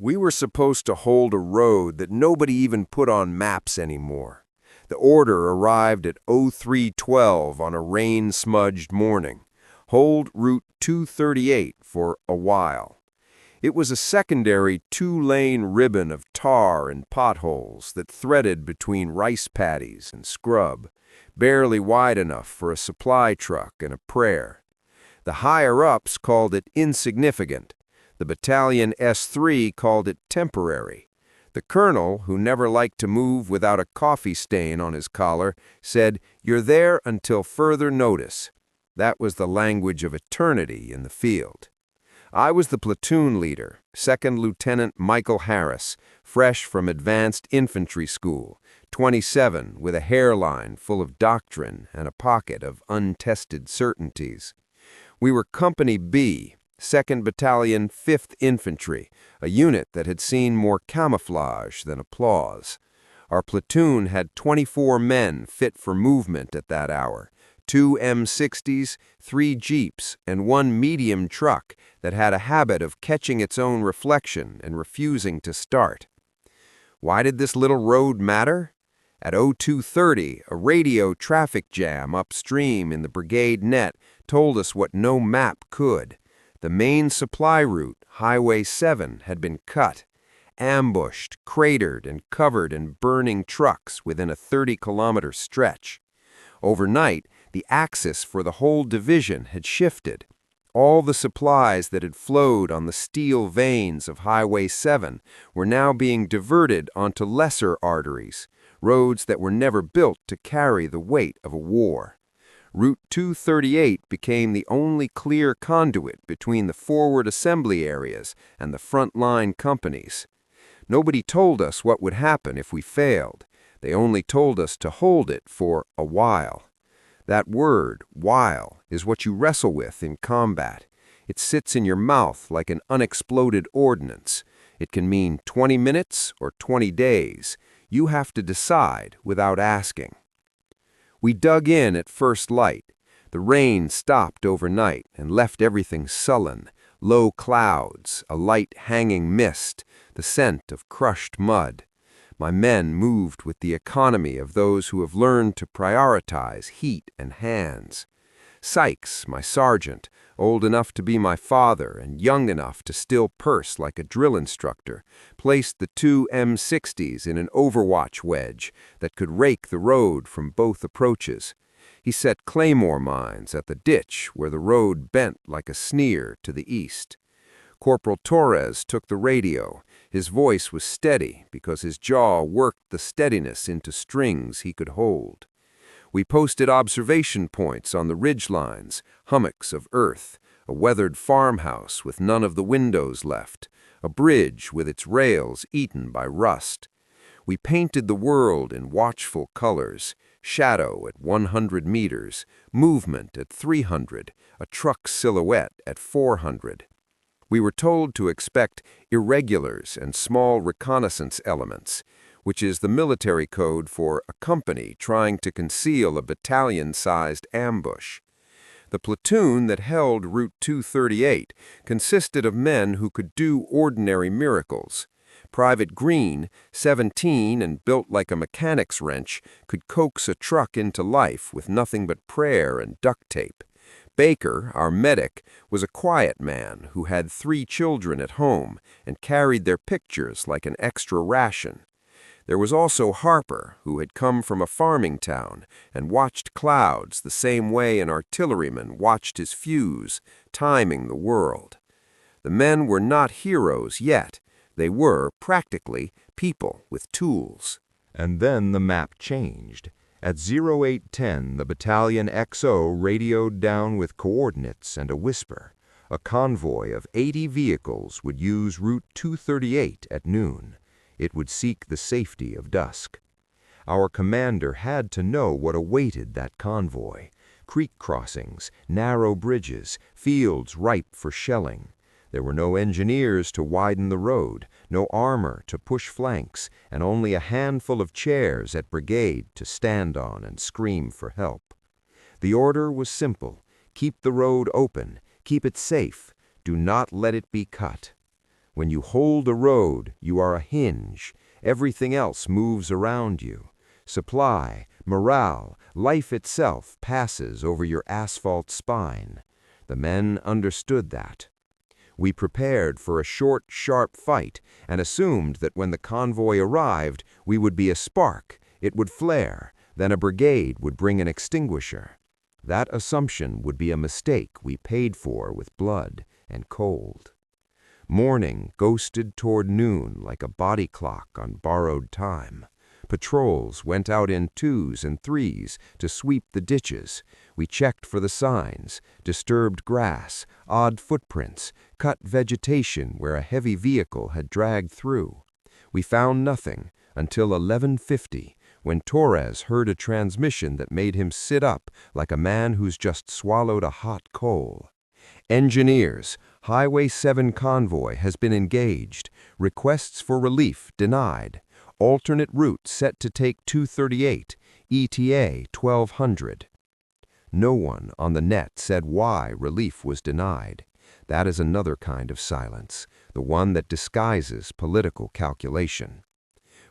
We were supposed to hold a road that nobody even put on maps anymore. The order arrived at 0312 on a rain-smudged morning. Hold Route 238 for a while. It was a secondary two-lane ribbon of tar and potholes that threaded between rice paddies and scrub, barely wide enough for a supply truck and a prayer. The higher-ups called it insignificant. The Battalion S3 called it temporary. The colonel, who never liked to move without a coffee stain on his collar, said, "You're there until further notice." That was the language of eternity in the field. I was the platoon leader, 2nd Lieutenant Michael Harris, fresh from advanced infantry school, 27, with a hairline full of doctrine and a pocket of untested certainties. We were Company B, 2nd Battalion, 5th Infantry, a unit that had seen more camouflage than applause. Our platoon had 24 men fit for movement at that hour, 2 M60s, 3 Jeeps, and 1 medium truck that had a habit of catching its own reflection and refusing to start. Why did this little road matter? At 0230, a radio traffic jam upstream in the brigade net told us what no map could. The main supply route, Highway 7, had been cut, ambushed, cratered, and covered in burning trucks within a 30-kilometer stretch. Overnight, the axis for the whole division had shifted. All the supplies that had flowed on the steel veins of Highway 7 were now being diverted onto lesser arteries, roads that were never built to carry the weight of a war. Route 238 became the only clear conduit between the forward assembly areas and the front-line companies. Nobody told us what would happen if we failed. They only told us to hold it for a while. That word, while, is what you wrestle with in combat. It sits in your mouth like an unexploded ordnance. It can mean 20 minutes or 20 days. You have to decide without asking. We dug in at first light. The rain stopped overnight and left everything sullen. Low clouds, a light hanging mist, the scent of crushed mud. My men moved with the economy of those who have learned to prioritize heat and hands. Sykes, my sergeant, old enough to be my father and young enough to still purse like a drill instructor, placed the 2 M60s in an overwatch wedge that could rake the road from both approaches. He set claymore mines at the ditch where the road bent like a sneer to the east. Corporal Torres took the radio. His voice was steady because his jaw worked the steadiness into strings he could hold. We posted observation points on the ridgelines, hummocks of earth, a weathered farmhouse with none of the windows left, a bridge with its rails eaten by rust. We painted the world in watchful colors, shadow at 100 meters, movement at 300, a truck silhouette at 400. We were told to expect irregulars and small reconnaissance elements, which is the military code for a company trying to conceal a battalion-sized ambush. The platoon that held Route 238 consisted of men who could do ordinary miracles. Private Green, 17 and built like a mechanic's wrench, could coax a truck into life with nothing but prayer and duct tape. Baker, our medic, was a quiet man who had 3 children at home and carried their pictures like an extra ration. There was also Harper, who had come from a farming town and watched clouds the same way an artilleryman watched his fuse, timing the world. The men were not heroes yet. They were, practically, people with tools. And then the map changed. At 0810, the Battalion XO radioed down with coordinates and a whisper. A convoy of 80 vehicles would use Route 238 at noon. It would seek the safety of dusk. Our commander had to know what awaited that convoy. Creek crossings, narrow bridges, fields ripe for shelling. There were no engineers to widen the road, no armor to push flanks, and only a handful of chairs at brigade to stand on and scream for help. The order was simple: keep the road open, keep it safe, do not let it be cut. When you hold a road, you are a hinge. Everything else moves around you. Supply, morale, life itself passes over your asphalt spine. The men understood that. We prepared for a short, sharp fight and assumed that when the convoy arrived, we would be a spark, it would flare, then a brigade would bring an extinguisher. That assumption would be a mistake we paid for with blood and cold. Morning ghosted toward noon like a body clock on borrowed time. Patrols went out in 2s and 3s to sweep the ditches. We checked for the signs, disturbed grass, odd footprints, cut vegetation where a heavy vehicle had dragged through. We found nothing until 11:50, when Torres heard a transmission that made him sit up like a man who's just swallowed a hot coal. Engineers, Highway 7 convoy has been engaged. Requests for relief denied. Alternate route set to take 238, ETA 1200. No one on the net said why relief was denied. That is another kind of silence, the one that disguises political calculation.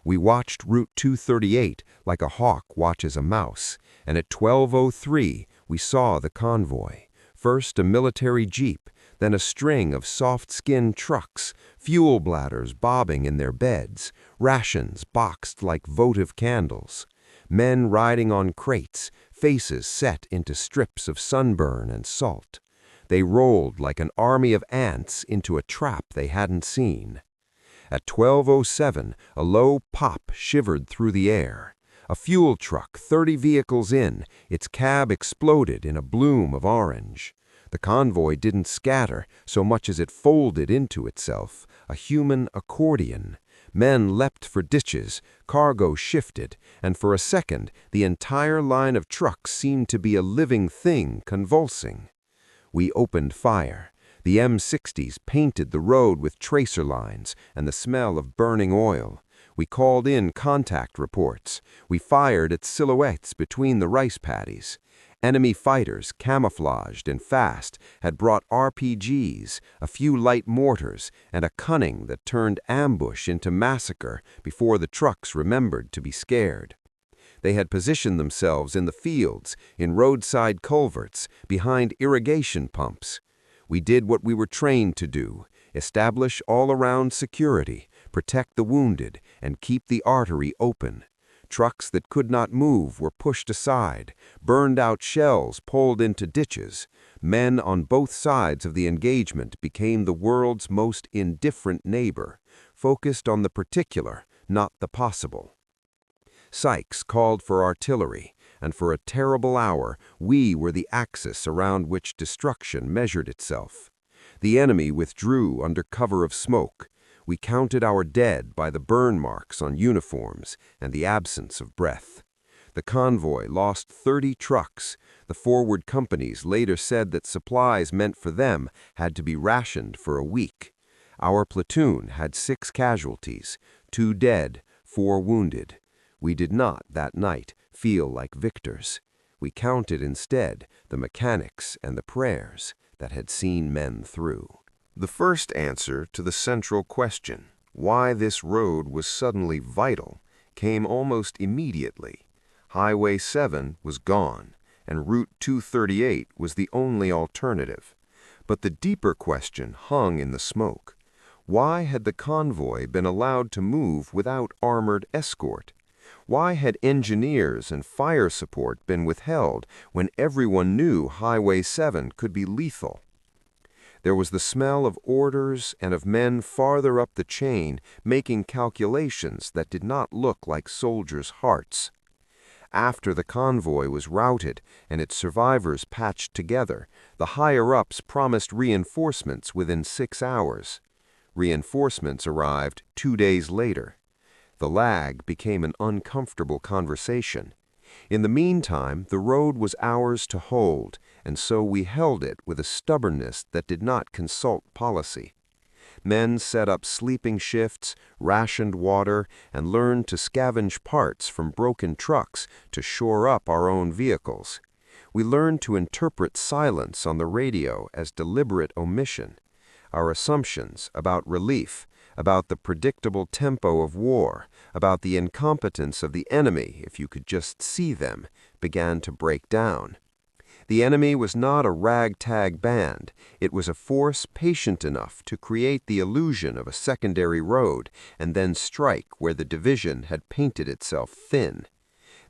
We watched Route 238 like a hawk watches a mouse, and at 12:03 we saw the convoy. First a military jeep, then a string of soft-skinned trucks, fuel bladders bobbing in their beds, rations boxed like votive candles, men riding on crates, faces set into strips of sunburn and salt. They rolled like an army of ants into a trap they hadn't seen. At 12:07, a low pop shivered through the air. A fuel truck, 30 vehicles in, its cab exploded in a bloom of orange. The convoy didn't scatter so much as it folded into itself, a human accordion. Men leapt for ditches, cargo shifted, and for a second the entire line of trucks seemed to be a living thing convulsing. We opened fire. The M60s painted the road with tracer lines and the smell of burning oil. We called in contact reports. We fired at silhouettes between the rice paddies. Enemy fighters, camouflaged and fast, had brought RPGs, a few light mortars, and a cunning that turned ambush into massacre before the trucks remembered to be scared. They had positioned themselves in the fields, in roadside culverts, behind irrigation pumps. We did what we were trained to do, establish all-around security, protect the wounded, and keep the artery open. Trucks that could not move were pushed aside, burned-out shells pulled into ditches. Men on both sides of the engagement became the world's most indifferent neighbor, focused on the particular, not the possible. Sykes called for artillery, and for a terrible hour we were the axis around which destruction measured itself. The enemy withdrew under cover of smoke. We counted our dead by the burn marks on uniforms and the absence of breath. The convoy lost 30 trucks. The forward companies later said that supplies meant for them had to be rationed for a week. Our platoon had 6 casualties, 2 dead, 4 wounded. We did not, that night, feel like victors. We counted instead the mechanics and the prayers that had seen men through. The first answer to the central question, why this road was suddenly vital, came almost immediately. Highway 7 was gone, and Route 238 was the only alternative. But the deeper question hung in the smoke. Why had the convoy been allowed to move without armored escort? Why had engineers and fire support been withheld when everyone knew Highway 7 could be lethal? There was the smell of orders and of men farther up the chain making calculations that did not look like soldiers' hearts. After the convoy was routed and its survivors patched together, the higher-ups promised reinforcements within 6 hours. Reinforcements arrived 2 days later. The lag became an uncomfortable conversation. In the meantime, the road was ours to hold, and so we held it with a stubbornness that did not consult policy. Men set up sleeping shifts, rationed water, and learned to scavenge parts from broken trucks to shore up our own vehicles. We learned to interpret silence on the radio as deliberate omission. our assumptions about relief, about the predictable tempo of war, about the incompetence of the enemy if you could just see them, began to break down. The enemy was not a ragtag band. It was a force patient enough to create the illusion of a secondary road and then strike where the division had painted itself thin.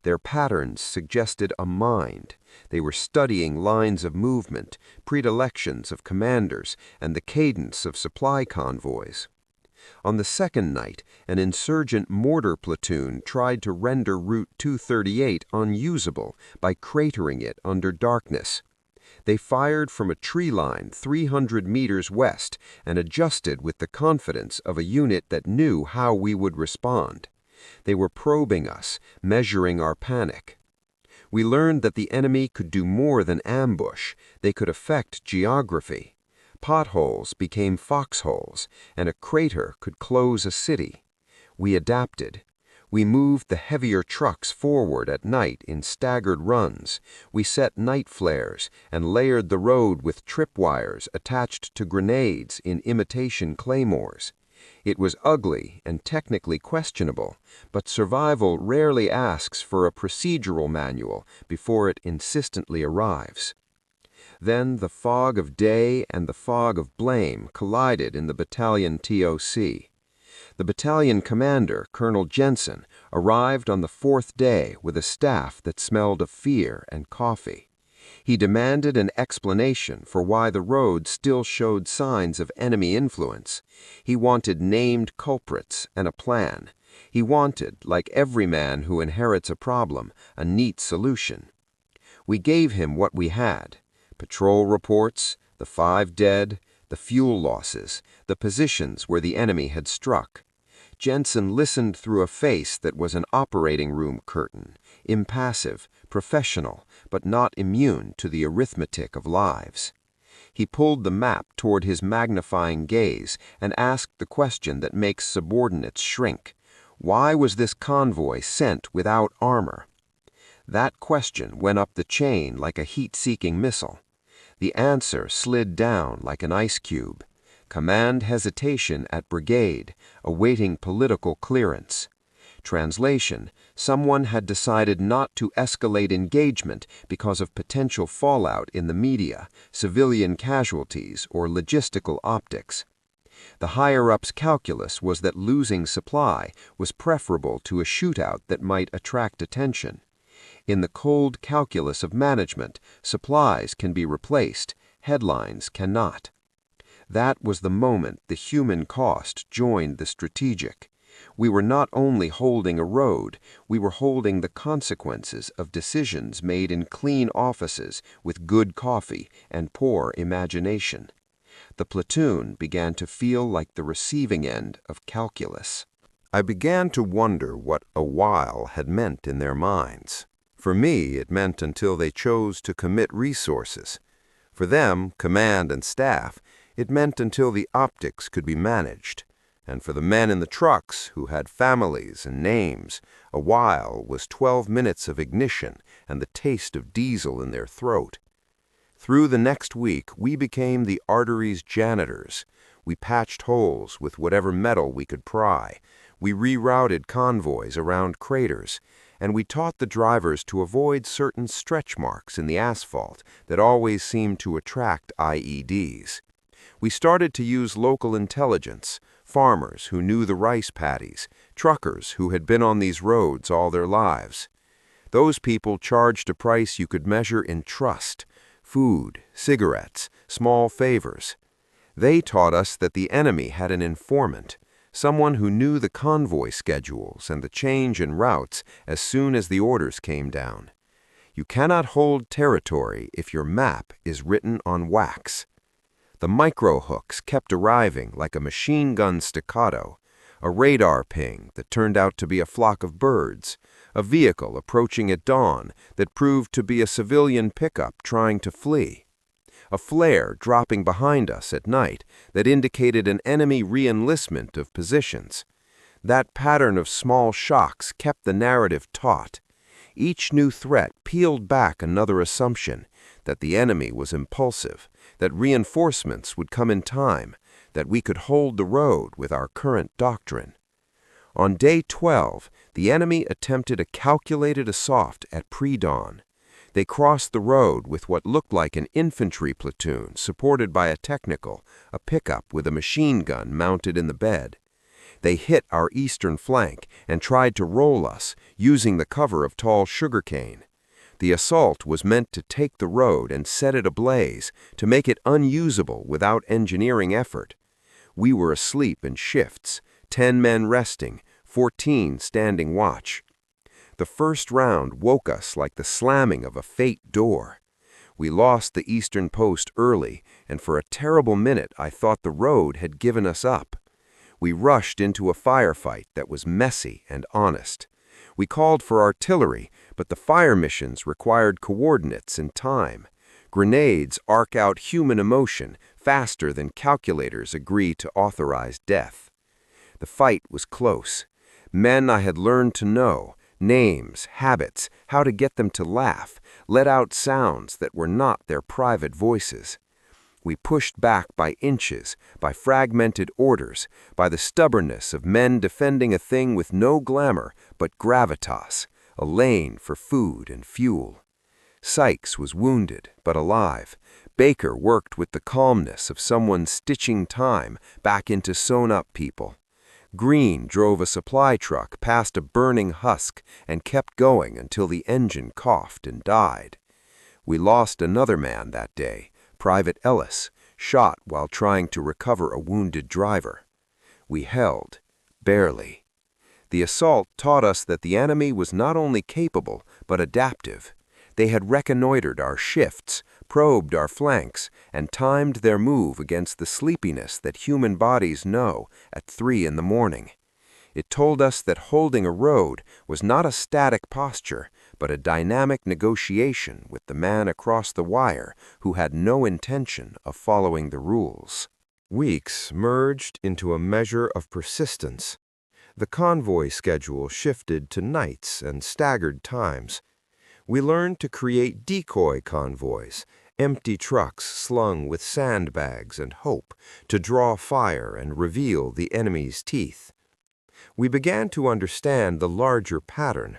Their patterns suggested a mind. They were studying lines of movement, predilections of commanders, and the cadence of supply convoys. On the second night, an insurgent mortar platoon tried to render Route 238 unusable by cratering it under darkness. They fired from a tree line 300 meters west and adjusted with the confidence of a unit that knew how we would respond. They were probing us, measuring our panic. We learned that the enemy could do more than ambush. They could affect geography. Potholes became foxholes, and a crater could close a city. We adapted. We moved the heavier trucks forward at night in staggered runs. We set night flares and layered the road with tripwires attached to grenades in imitation claymores. It was ugly and technically questionable, but survival rarely asks for a procedural manual before it insistently arrives. Then the fog of day and the fog of blame collided in the battalion TOC. The battalion commander, Colonel Jensen, arrived on the fourth day with a staff that smelled of fear and coffee. He demanded an explanation for why the road still showed signs of enemy influence. He wanted named culprits and a plan. He wanted, like every man who inherits a problem, a neat solution. We gave him what we had: patrol reports, the 5 dead, the fuel losses, the positions where the enemy had struck. Jensen listened through a face that was an operating room curtain, impassive, professional, but not immune to the arithmetic of lives. He pulled the map toward his magnifying gaze and asked the question that makes subordinates shrink. Why was this convoy sent without armor? That question went up the chain like a heat-seeking missile. The answer slid down like an ice cube. Command hesitation at brigade, awaiting political clearance. Translation: someone had decided not to escalate engagement because of potential fallout in the media, civilian casualties, or logistical optics. The higher-ups' calculus was that losing supply was preferable to a shootout that might attract attention. In the cold calculus of management, supplies can be replaced, headlines cannot. That was the moment the human cost joined the strategic. We were not only holding a road, we were holding the consequences of decisions made in clean offices with good coffee and poor imagination. The platoon began to feel like the receiving end of calculus. I began to wonder what a while had meant in their minds. For me, it meant until they chose to commit resources. For them, command and staff, it meant until the optics could be managed. And for the men in the trucks, who had families and names, a while was 12 minutes of ignition and the taste of diesel in their throat. Through the next week, we became the artery's janitors. We patched holes with whatever metal we could pry. We rerouted convoys around craters, and we taught the drivers to avoid certain stretch marks in the asphalt that always seemed to attract IEDs. We started to use local intelligence, farmers who knew the rice paddies, truckers who had been on these roads all their lives. Those people charged a price you could measure in trust: food, cigarettes, small favors. They taught us that the enemy had an informant, someone who knew the convoy schedules and the change in routes as soon as the orders came down. You cannot hold territory if your map is written on wax. The micro-hooks kept arriving like a machine gun staccato, a radar ping that turned out to be a flock of birds, a vehicle approaching at dawn that proved to be a civilian pickup trying to flee, a flare dropping behind us at night that indicated an enemy re-enlistment of positions. That pattern of small shocks kept the narrative taut. Each new threat peeled back another assumption: that the enemy was impulsive, that reinforcements would come in time, that we could hold the road with our current doctrine. On day 12, the enemy attempted a calculated assault at pre-dawn. They crossed the road with what looked like an infantry platoon supported by a technical, a pickup with a machine gun mounted in the bed. They hit our eastern flank and tried to roll us, using the cover of tall sugarcane. The assault was meant to take the road and set it ablaze, to make it unusable without engineering effort. We were asleep in shifts, 10 men resting, 14 standing watch. The first round woke us like the slamming of a fate door. We lost the eastern post early, and for a terrible minute I thought the road had given us up. We rushed into a firefight that was messy and honest. We called for artillery, but the fire missions required coordinates and time. Grenades arc out human emotion faster than calculators agree to authorize death. The fight was close. Men I had learned to know, names, habits, how to get them to laugh, let out sounds that were not their private voices. We pushed back by inches, by fragmented orders, by the stubbornness of men defending a thing with no glamour but gravitas, a lane for food and fuel. Sykes was wounded, but alive. Baker worked with the calmness of someone stitching time back into sewn-up people. Green drove a supply truck past a burning husk and kept going until the engine coughed and died. We lost another man that day, Private Ellis, shot while trying to recover a wounded driver. We held, barely. The assault taught us that the enemy was not only capable, but adaptive. They had reconnoitered our shifts, probed our flanks, and timed their move against the sleepiness that human bodies know at 3 in the morning. It told us that holding a road was not a static posture, but a dynamic negotiation with the man across the wire who had no intention of following the rules. Weeks merged into a measure of persistence. The convoy schedule shifted to nights and staggered times. We learned to create decoy convoys, empty trucks slung with sandbags and hope to draw fire and reveal the enemy's teeth. We began to understand the larger pattern.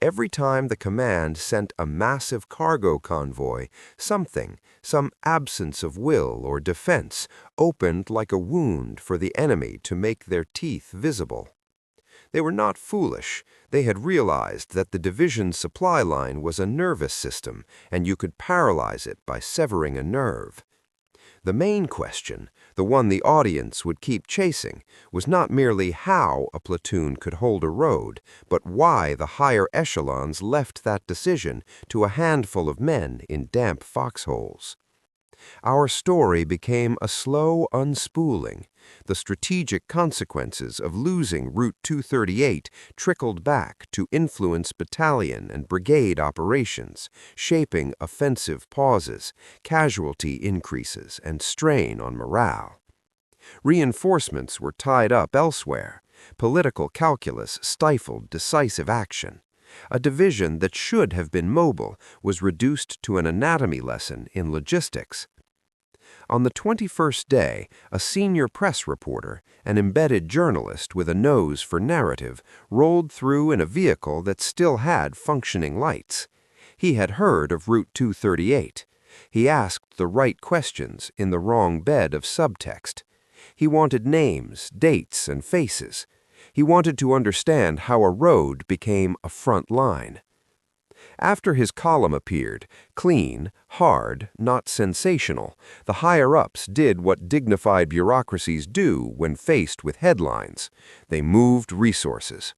Every time the command sent a massive cargo convoy, some absence of will or defense, opened like a wound for the enemy to make their teeth visible. They were not foolish. They had realized that the division's supply line was a nervous system, and you could paralyze it by severing a nerve. The main question, the one the audience would keep chasing, was not merely how a platoon could hold a road, but why the higher echelons left that decision to a handful of men in damp foxholes. Our story became a slow unspooling. The strategic consequences of losing Route 238 trickled back to influence battalion and brigade operations, shaping offensive pauses, casualty increases, and strain on morale. Reinforcements were tied up elsewhere. Political calculus stifled decisive action. A division that should have been mobile was reduced to an anatomy lesson in logistics. On the 21st day, a senior press reporter, an embedded journalist with a nose for narrative, rolled through in a vehicle that still had functioning lights. He had heard of Route 238. He asked the right questions in the wrong bed of subtext. He wanted names, dates, and faces. He wanted to understand how a road became a front line. After his column appeared, clean, hard, not sensational, the higher-ups did what dignified bureaucracies do when faced with headlines. They moved resources.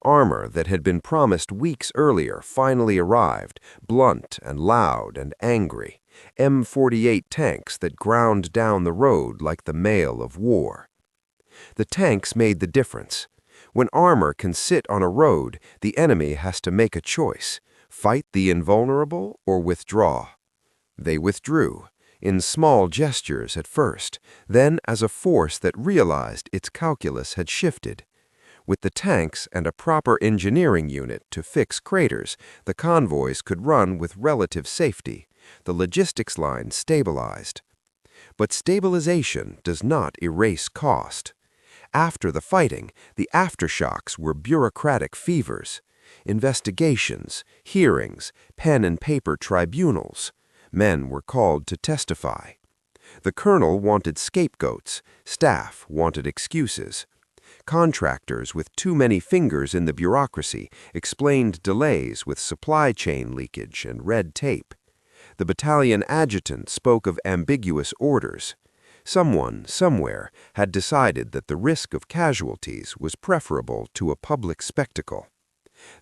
Armor that had been promised weeks earlier finally arrived, blunt and loud and angry. M48 tanks that ground down the road like the mail of war. The tanks made the difference. When armor can sit on a road, the enemy has to make a choice. Fight the invulnerable or withdraw. They withdrew, in small gestures at first, then as a force that realized its calculus had shifted. With the tanks and a proper engineering unit to fix craters, the convoys could run with relative safety. The logistics line stabilized. But stabilization does not erase cost. After the fighting, the aftershocks were bureaucratic fevers. Investigations, hearings, pen and paper tribunals. Men were called to testify. The colonel wanted scapegoats, staff wanted excuses. Contractors with too many fingers in the bureaucracy explained delays with supply chain leakage and red tape. The battalion adjutant spoke of ambiguous orders. Someone, somewhere, had decided that the risk of casualties was preferable to a public spectacle.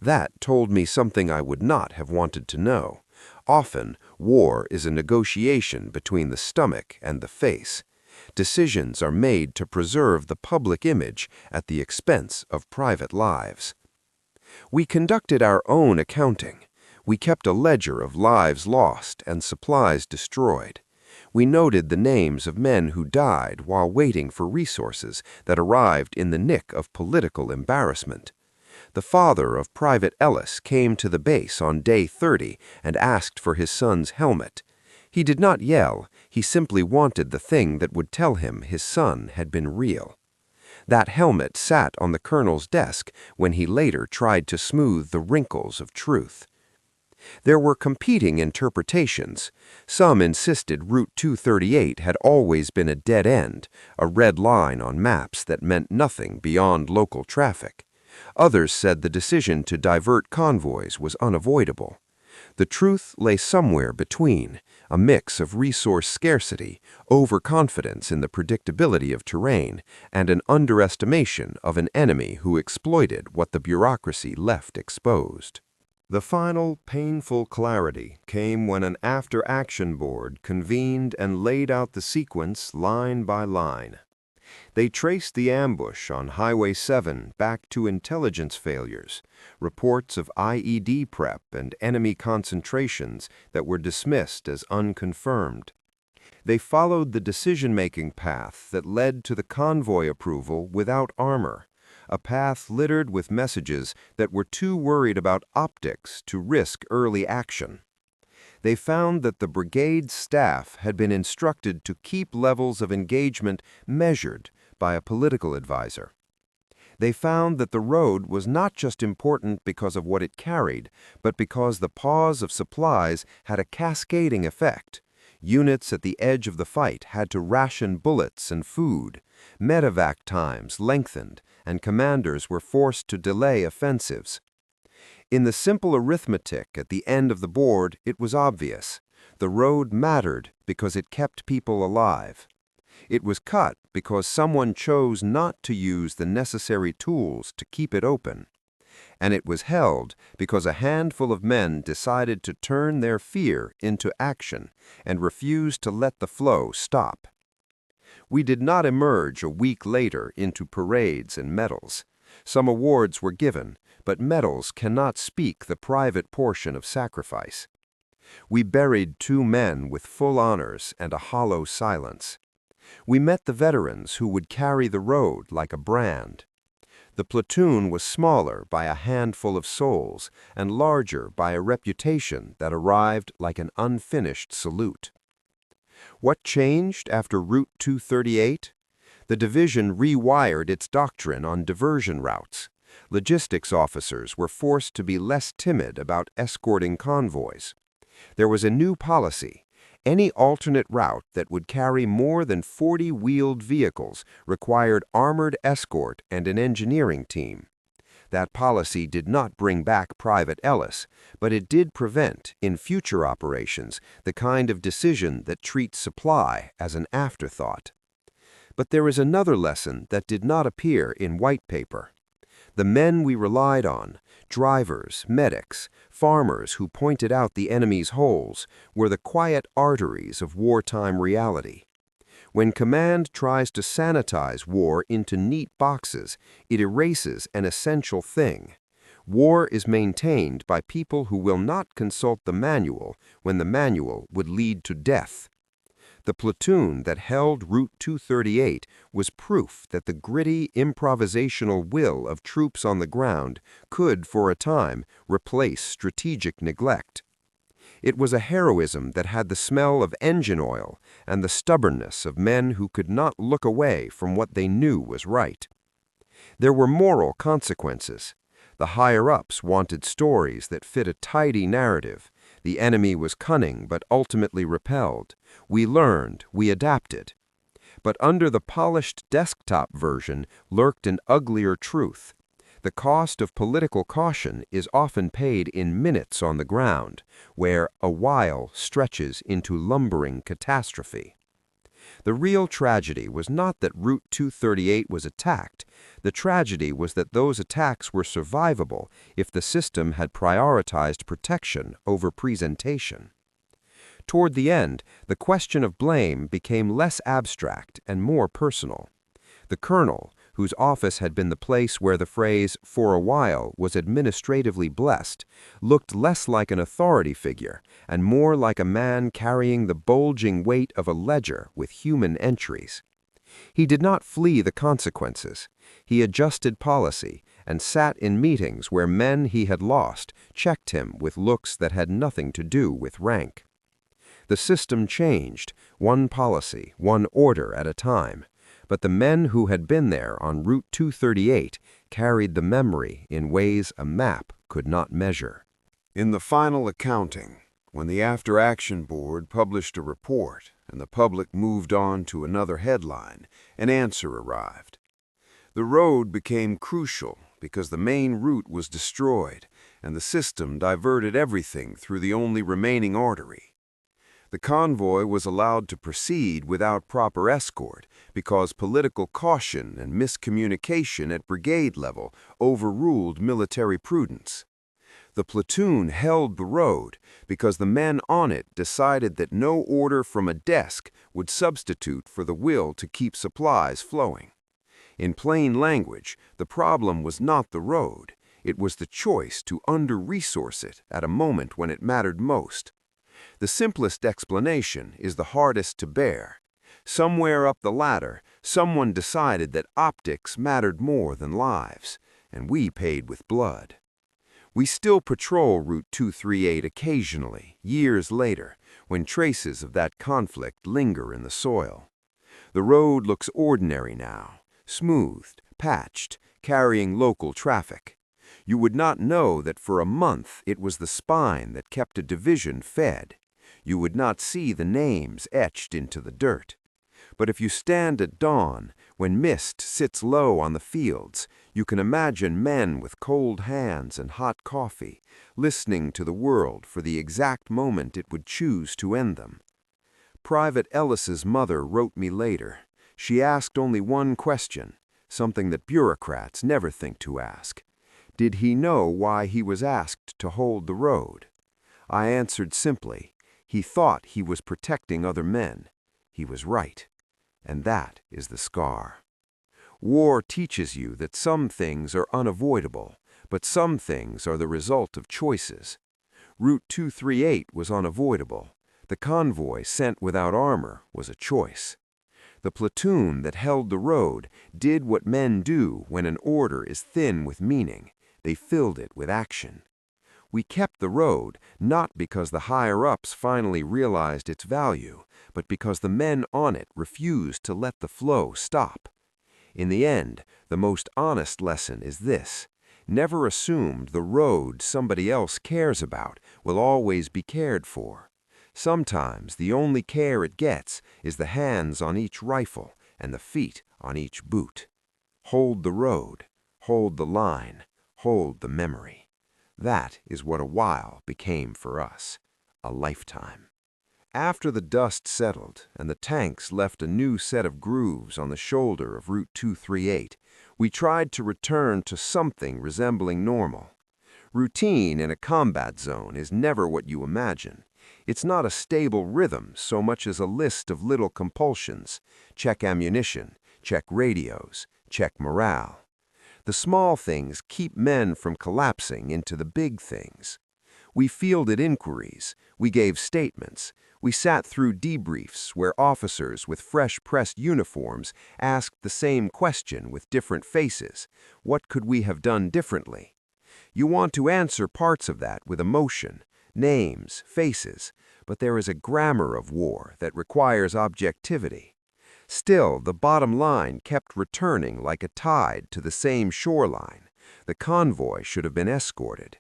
That told me something I would not have wanted to know. Often, war is a negotiation between the stomach and the face. Decisions are made to preserve the public image at the expense of private lives. We conducted our own accounting. We kept a ledger of lives lost and supplies destroyed. We noted the names of men who died while waiting for resources that arrived in the nick of political embarrassment. The father of Private Ellis came to the base on day 30 and asked for his son's helmet. He did not yell, he simply wanted the thing that would tell him his son had been real. That helmet sat on the colonel's desk when he later tried to smooth the wrinkles of truth. There were competing interpretations. Some insisted Route 238 had always been a dead end, a red line on maps that meant nothing beyond local traffic. Others said the decision to divert convoys was unavoidable. The truth lay somewhere between, a mix of resource scarcity, overconfidence in the predictability of terrain, and an underestimation of an enemy who exploited what the bureaucracy left exposed. The final, painful clarity came when an after-action board convened and laid out the sequence line by line. They traced the ambush on Highway 7 back to intelligence failures, reports of IED prep and enemy concentrations that were dismissed as unconfirmed. They followed the decision-making path that led to the convoy approval without armor, a path littered with messages that were too worried about optics to risk early action. They found that the brigade staff had been instructed to keep levels of engagement measured by a political advisor. They found that the road was not just important because of what it carried, but because the pause of supplies had a cascading effect. Units at the edge of the fight had to ration bullets and food. Medevac times lengthened, and commanders were forced to delay offensives. In the simple arithmetic at the end of the board, it was obvious. The road mattered because it kept people alive. It was cut because someone chose not to use the necessary tools to keep it open. And it was held because a handful of men decided to turn their fear into action and refused to let the flow stop. We did not emerge a week later into parades and medals. Some awards were given, but medals cannot speak the private portion of sacrifice. We buried 2 men with full honors and a hollow silence. We met the veterans who would carry the road like a brand. The platoon was smaller by a handful of souls and larger by a reputation that arrived like an unfinished salute. What changed after Route 238? The division rewired its doctrine on diversion routes. Logistics officers were forced to be less timid about escorting convoys. There was a new policy. Any alternate route that would carry more than 40 wheeled vehicles required armored escort and an engineering team. That policy did not bring back Private Ellis, but it did prevent, in future operations, the kind of decision that treats supply as an afterthought. But there is another lesson that did not appear in white paper. The men we relied on, drivers, medics, farmers who pointed out the enemy's holes, were the quiet arteries of wartime reality. When command tries to sanitize war into neat boxes, it erases an essential thing. War is maintained by people who will not consult the manual when the manual would lead to death. The platoon that held Route 238 was proof that the gritty, improvisational will of troops on the ground could, for a time, replace strategic neglect. It was a heroism that had the smell of engine oil and the stubbornness of men who could not look away from what they knew was right. There were moral consequences. The higher-ups wanted stories that fit a tidy narrative. The enemy was cunning but ultimately repelled. We learned, we adapted. But under the polished desktop version lurked an uglier truth. The cost of political caution is often paid in minutes on the ground, where a while stretches into lumbering catastrophe. The real tragedy was not that Route 238 was attacked. The tragedy was that those attacks were survivable if the system had prioritized protection over presentation. Toward the end, the question of blame became less abstract and more personal. The colonel, whose office had been the place where the phrase "for a while" was administratively blessed, looked less like an authority figure and more like a man carrying the bulging weight of a ledger with human entries. He did not flee the consequences. He adjusted policy and sat in meetings where men he had lost checked him with looks that had nothing to do with rank. The system changed, one policy, one order at a time, but the men who had been there on Route 238 carried the memory in ways a map could not measure. In the final accounting, when the after-action board published a report and the public moved on to another headline, an answer arrived. The road became crucial because the main route was destroyed and the system diverted everything through the only remaining artery. The convoy was allowed to proceed without proper escort because political caution and miscommunication at brigade level overruled military prudence. The platoon held the road because the men on it decided that no order from a desk would substitute for the will to keep supplies flowing. In plain language, the problem was not the road. It was the choice to under-resource it at a moment when it mattered most. The simplest explanation is the hardest to bear. Somewhere up the ladder, someone decided that optics mattered more than lives, and we paid with blood. We still patrol Route 238 occasionally, years later, when traces of that conflict linger in the soil. The road looks ordinary now, smoothed, patched, carrying local traffic. You would not know that for a month it was the spine that kept a division fed. You would not see the names etched into the dirt. But if you stand at dawn, when mist sits low on the fields, you can imagine men with cold hands and hot coffee, listening to the world for the exact moment it would choose to end them. Private Ellis's mother wrote me later. She asked only one question, something that bureaucrats never think to ask. Did he know why he was asked to hold the road? I answered simply, he thought he was protecting other men. He was right. And that is the scar. War teaches you that some things are unavoidable, but some things are the result of choices. Route 238 was unavoidable. The convoy sent without armor was a choice. The platoon that held the road did what men do when an order is thin with meaning. They filled it with action. We kept the road not because the higher-ups finally realized its value, but because the men on it refused to let the flow stop. In the end, the most honest lesson is this: never assume the road somebody else cares about will always be cared for. Sometimes the only care it gets is the hands on each rifle and the feet on each boot. Hold the road, hold the line, hold the memory. That is what a while became for us, a lifetime. After the dust settled and the tanks left a new set of grooves on the shoulder of Route 238, we tried to return to something resembling normal. Routine in a combat zone is never what you imagine. It's not a stable rhythm so much as a list of little compulsions. Check ammunition, check radios, check morale. The small things keep men from collapsing into the big things. We fielded inquiries, we gave statements, we sat through debriefs where officers with fresh pressed uniforms asked the same question with different faces. What could we have done differently? You want to answer parts of that with emotion, names, faces, but there is a grammar of war that requires objectivity. Still, the bottom line kept returning like a tide to the same shoreline. The convoy should have been escorted.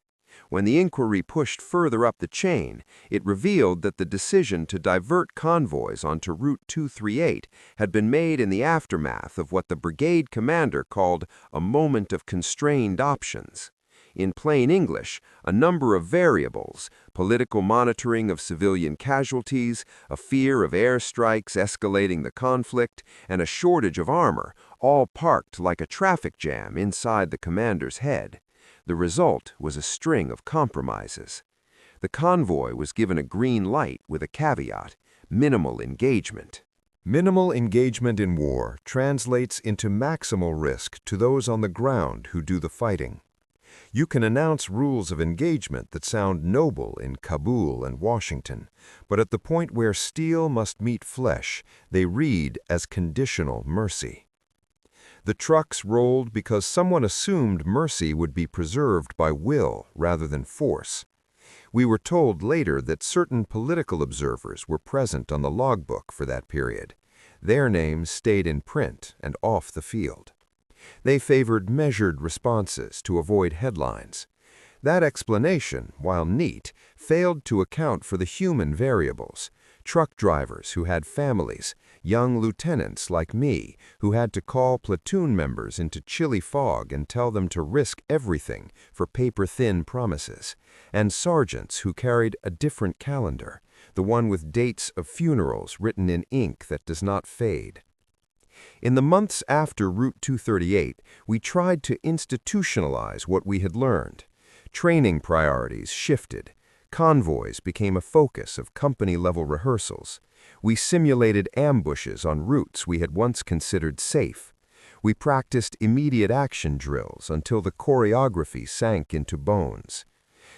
When the inquiry pushed further up the chain, it revealed that the decision to divert convoys onto Route 238 had been made in the aftermath of what the brigade commander called a moment of constrained options. In plain English, a number of variables, political monitoring of civilian casualties, a fear of airstrikes escalating the conflict, and a shortage of armor, all parked like a traffic jam inside the commander's head. The result was a string of compromises. The convoy was given a green light with a caveat: minimal engagement. Minimal engagement in war translates into maximal risk to those on the ground who do the fighting. You can announce rules of engagement that sound noble in Kabul and Washington, but at the point where steel must meet flesh, they read as conditional mercy. The trucks rolled because someone assumed mercy would be preserved by will rather than force. We were told later that certain political observers were present on the logbook for that period. Their names stayed in print and off the field. They favored measured responses to avoid headlines. That explanation, while neat, failed to account for the human variables: truck drivers who had families, young lieutenants like me who had to call platoon members into chilly fog and tell them to risk everything for paper-thin promises, and sergeants who carried a different calendar, the one with dates of funerals written in ink that does not fade. In the months after Route 238, we tried to institutionalize what we had learned. Training priorities shifted. Convoys became a focus of company-level rehearsals. We simulated ambushes on routes we had once considered safe. We practiced immediate action drills until the choreography sank into bones.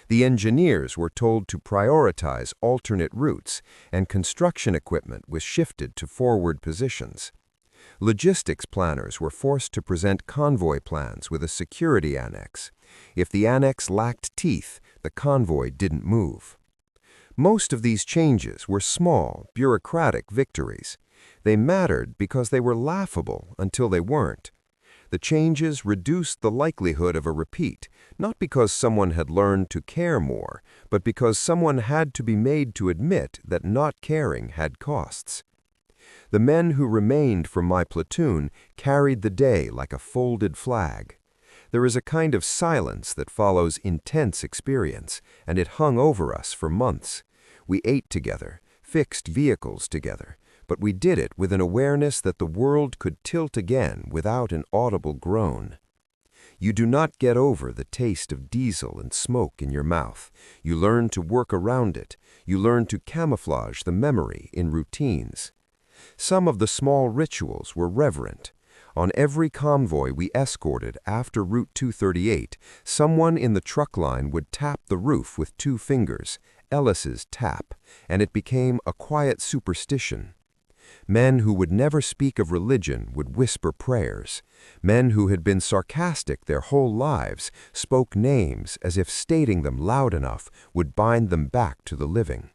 The engineers were told to prioritize alternate routes, and construction equipment was shifted to forward positions. Logistics planners were forced to present convoy plans with a security annex. If the annex lacked teeth, the convoy didn't move. Most of these changes were small, bureaucratic victories. They mattered because they were laughable until they weren't. The changes reduced the likelihood of a repeat, not because someone had learned to care more, but because someone had to be made to admit that not caring had costs. The men who remained from my platoon carried the day like a folded flag. There is a kind of silence that follows intense experience, and it hung over us for months. We ate together, fixed vehicles together, but we did it with an awareness that the world could tilt again without an audible groan. You do not get over the taste of diesel and smoke in your mouth. You learn to work around it. You learn to camouflage the memory in routines. Some of the small rituals were reverent. On every convoy we escorted after Route 238, someone in the truck line would tap the roof with 2 fingers, Ellis's tap, and it became a quiet superstition. Men who would never speak of religion would whisper prayers. Men who had been sarcastic their whole lives spoke names as if stating them loud enough would bind them back to the living.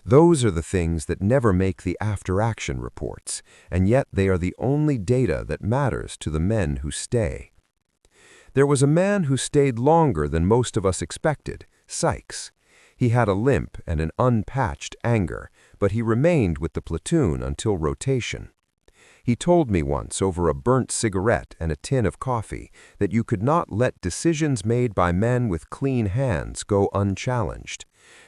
Those are the things that never make the after-action reports, and yet they are the only data that matters to the men who stay. There was a man who stayed longer than most of us expected, Sykes. He had a limp and an unpatched anger, but he remained with the platoon until rotation. He told me once over a burnt cigarette and a tin of coffee that you could not let decisions made by men with clean hands go unchallenged.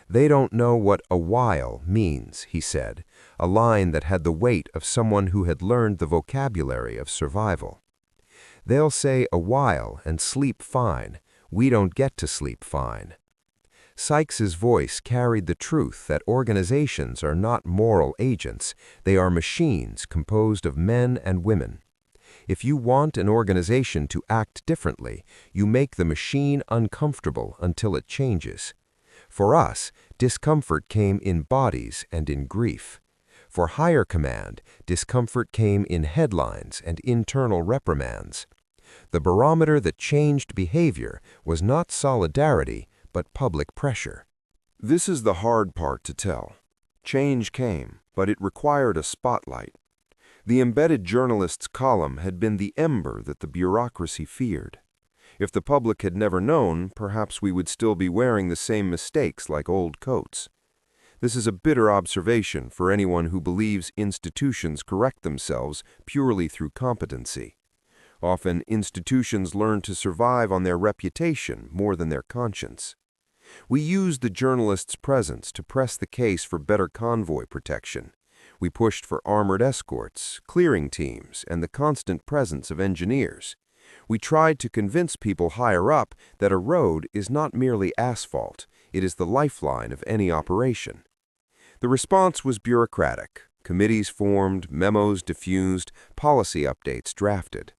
They don't know what a while means, he said, a line that had the weight of someone who had learned the vocabulary of survival. They'll say a while and sleep fine. We don't get to sleep fine. Sykes's voice carried the truth that organizations are not moral agents. They are machines composed of men and women. If you want an organization to act differently, you make the machine uncomfortable until it changes. For us, discomfort came in bodies and in grief. For higher command, discomfort came in headlines and internal reprimands. The barometer that changed behavior was not solidarity, but public pressure. This is the hard part to tell. Change came, but it required a spotlight. The embedded journalist's column had been the ember that the bureaucracy feared. If the public had never known, perhaps we would still be wearing the same mistakes like old coats. This is a bitter observation for anyone who believes institutions correct themselves purely through competency. Often, institutions learn to survive on their reputation more than their conscience. We used the journalist's presence to press the case for better convoy protection. We pushed for armored escorts, clearing teams, and the constant presence of engineers. We tried to convince people higher up that a road is not merely asphalt, it is the lifeline of any operation. The response was bureaucratic. Committees formed, memos diffused, policy updates drafted.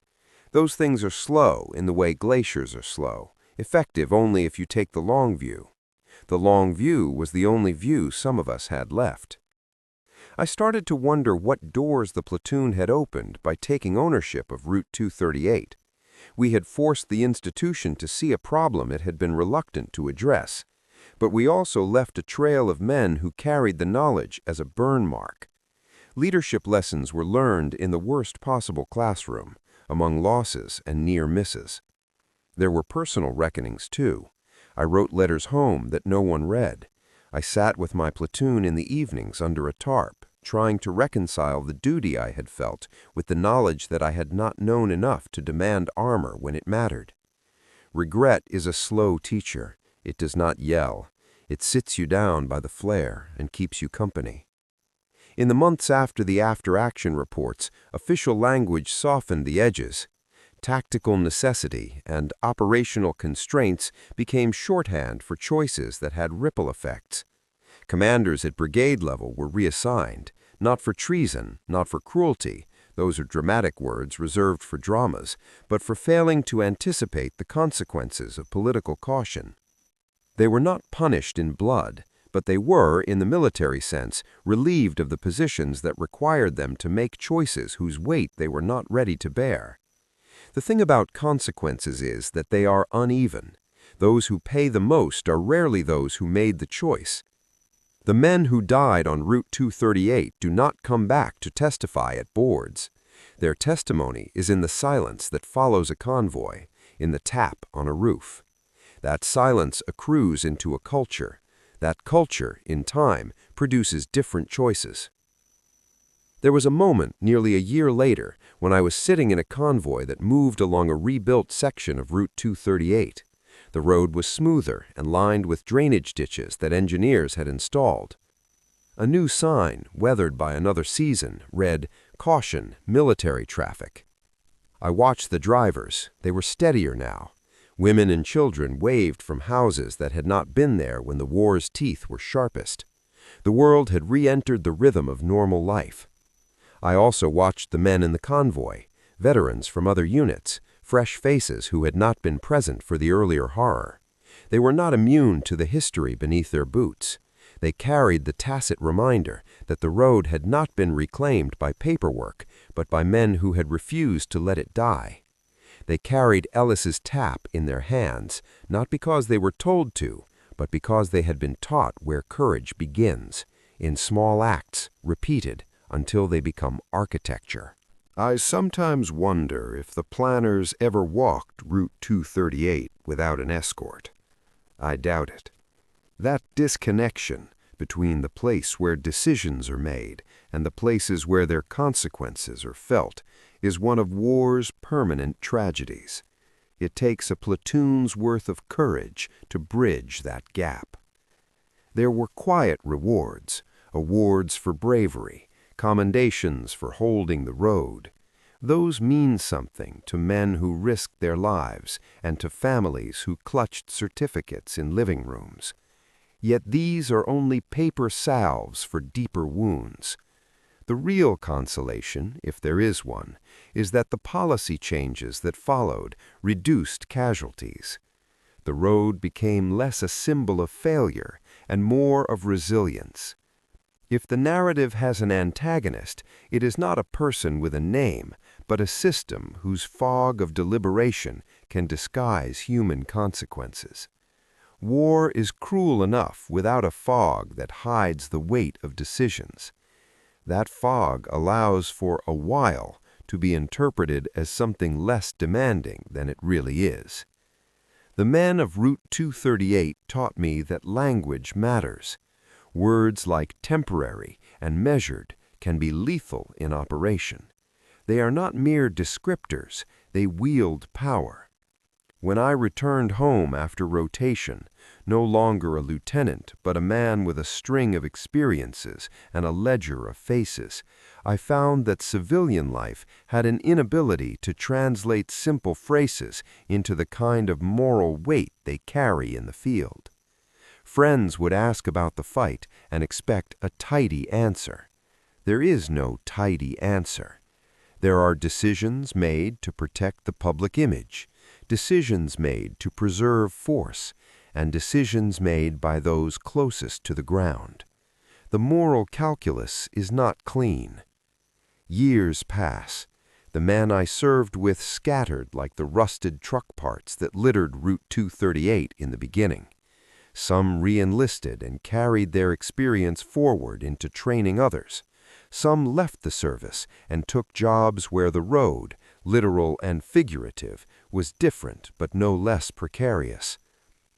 Those things are slow in the way glaciers are slow, effective only if you take the long view. The long view was the only view some of us had left. I started to wonder what doors the platoon had opened by taking ownership of Route 238. We had forced the institution to see a problem it had been reluctant to address. But we also left a trail of men who carried the knowledge as a burn mark. Leadership lessons were learned in the worst possible classroom, among losses and near misses. There were personal reckonings, too. I wrote letters home that no one read. I sat with my platoon in the evenings under a tarp, trying to reconcile the duty I had felt with the knowledge that I had not known enough to demand armor when it mattered. Regret is a slow teacher. It does not yell. It sits you down by the flare and keeps you company. In the months after the after-action reports, official language softened the edges. Tactical necessity and operational constraints became shorthand for choices that had ripple effects. Commanders at brigade level were reassigned, not for treason, not for cruelty, those are dramatic words reserved for dramas, but for failing to anticipate the consequences of political caution. They were not punished in blood, but they were, in the military sense, relieved of the positions that required them to make choices whose weight they were not ready to bear. The thing about consequences is that they are uneven. Those who pay the most are rarely those who made the choice. The men who died on Route 238 do not come back to testify at boards. Their testimony is in the silence that follows a convoy, in the tap on a roof. That silence accrues into a culture. That culture, in time, produces different choices. There was a moment nearly a year later when I was sitting in a convoy that moved along a rebuilt section of Route 238. The road was smoother and lined with drainage ditches that engineers had installed. A new sign, weathered by another season, read, "Caution, military traffic." I watched the drivers. They were steadier now. Women and children waved from houses that had not been there when the war's teeth were sharpest. The world had re-entered the rhythm of normal life. I also watched the men in the convoy, veterans from other units, fresh faces who had not been present for the earlier horror. They were not immune to the history beneath their boots. They carried the tacit reminder that the road had not been reclaimed by paperwork, but by men who had refused to let it die. They carried Ellis's tap in their hands, not because they were told to, but because they had been taught where courage begins, in small acts, repeated, until they become architecture. I sometimes wonder if the planners ever walked Route 238 without an escort. I doubt it. That disconnection between the place where decisions are made and the places where their consequences are felt is one of war's permanent tragedies. It takes a platoon's worth of courage to bridge that gap. There were quiet rewards, awards for bravery, commendations for holding the road. Those mean something to men who risked their lives and to families who clutched certificates in living rooms. Yet these are only paper salves for deeper wounds. The real consolation, if there is one, is that the policy changes that followed reduced casualties. The road became less a symbol of failure and more of resilience. If the narrative has an antagonist, it is not a person with a name, but a system whose fog of deliberation can disguise human consequences. War is cruel enough without a fog that hides the weight of decisions. That fog allows for a while to be interpreted as something less demanding than it really is. The men of Route 238 taught me that language matters. Words like temporary and measured can be lethal in operation. They are not mere descriptors, they wield power. When I returned home after rotation, no longer a lieutenant, but a man with a string of experiences and a ledger of faces, I found that civilian life had an inability to translate simple phrases into the kind of moral weight they carry in the field. Friends would ask about the fight and expect a tidy answer. There is no tidy answer. There are decisions made to protect the public image, decisions made to preserve force, and decisions made by those closest to the ground. The moral calculus is not clean. Years pass. The men I served with scattered like the rusted truck parts that littered Route 238 in the beginning. Some re-enlisted and carried their experience forward into training others. Some left the service and took jobs where the road, literal and figurative, was different but no less precarious.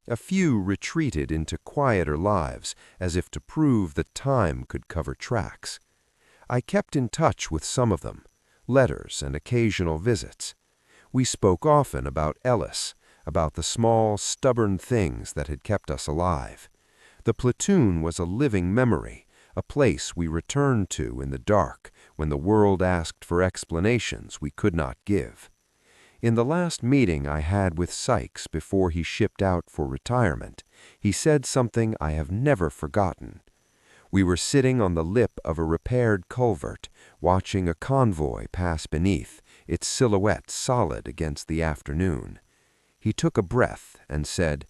A few retreated into quieter lives as if to prove that time could cover tracks. I kept in touch with some of them, letters and occasional visits. We spoke often about Ellis, about the small, stubborn things that had kept us alive. The platoon was a living memory, a place we returned to in the dark when the world asked for explanations we could not give. In the last meeting I had with Sykes before he shipped out for retirement, he said something I have never forgotten. We were sitting on the lip of a repaired culvert, watching a convoy pass beneath, its silhouette solid against the afternoon. He took a breath and said,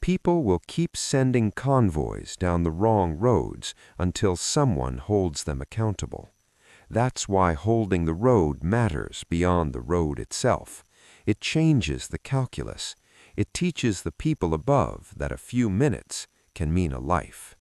"People will keep sending convoys down the wrong roads until someone holds them accountable. That's why holding the road matters beyond the road itself. It changes the calculus. It teaches the people above that a few minutes can mean a life."